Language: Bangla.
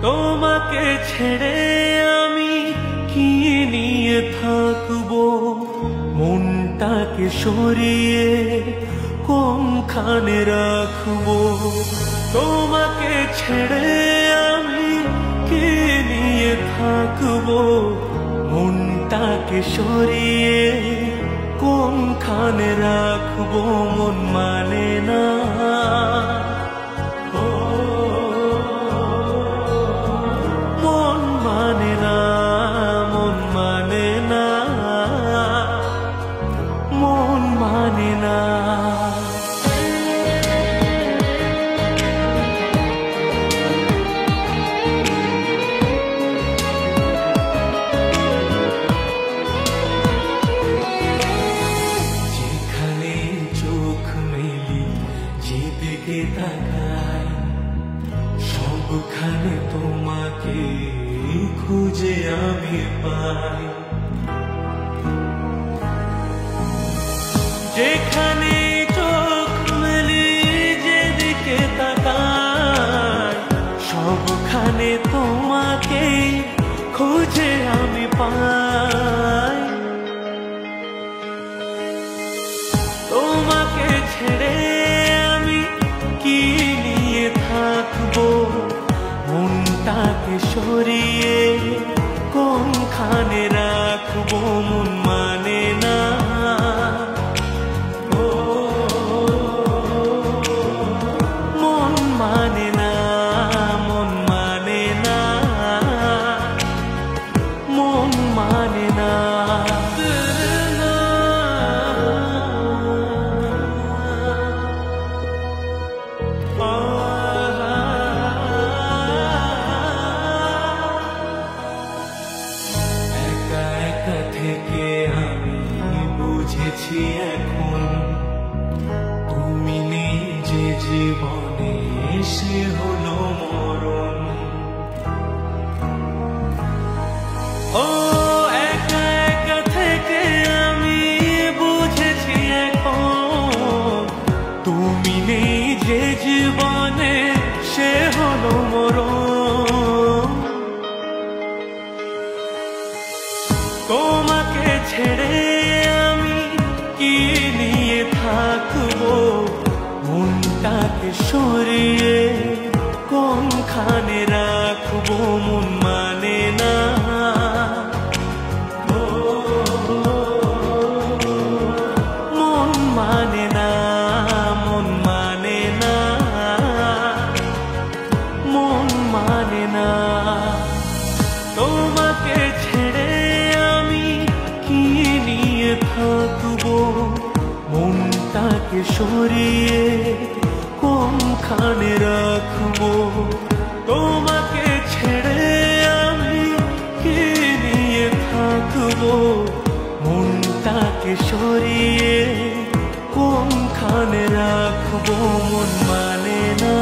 তোমাকে ছেড়ে আমি কি নিয়ে থাকবো, মনটাকে সরিয়ে কোনখানে রাখবো। তোমাকে ছেড়ে আমি কি নিয়ে থাকবো, মনটাকে সরিয়ে কোনখানে রাখবো। মন মানে না, মন মানে না, মন মানে না, মন মানে না। যেখানে চোখ মেলি যেদিকে তাকাই, সবখানে তোমাকে খুঁজে আমি পাই। যেখানে চোখ মেলি যেদিকে তাকাই, সবখানে তোমাকে খুঁজে আমি পাই। তোমাকে ছেড়ে আমি কি নিয়ে থাকবো, মনটাকে সরিয়ে কোনখানে রাখবো। মন মানে না, মন মানে না, মন মানে না, মন মানে না। একা একা থেকে আমি বুঝেছি এখন, তুমি নেই যে জীবনে সে হলো মরণ। ও একা একা থেকে আমি বুঝেছি এখন, তুমি নেই যে জীবনে সে হলো মরণ। তোমাকে ছেড়ে আমি কি নিয়ে থাকবো, মনটাকে সরিয়ে কোনখানে রাখবো। মন মানে না, মন মানে না, মন মানে না, মন মানে না। তোমাকে ছেড়ে আমি কি নিয়ে থাকবো, মনটাকে সরিয়ে কোনখানে রাখবো। তোমাকে ছেড়ে আমি কি নিয়ে থাকবো, মনটাকে সরিয়ে কোনখানে রাখবো। মন মানে না।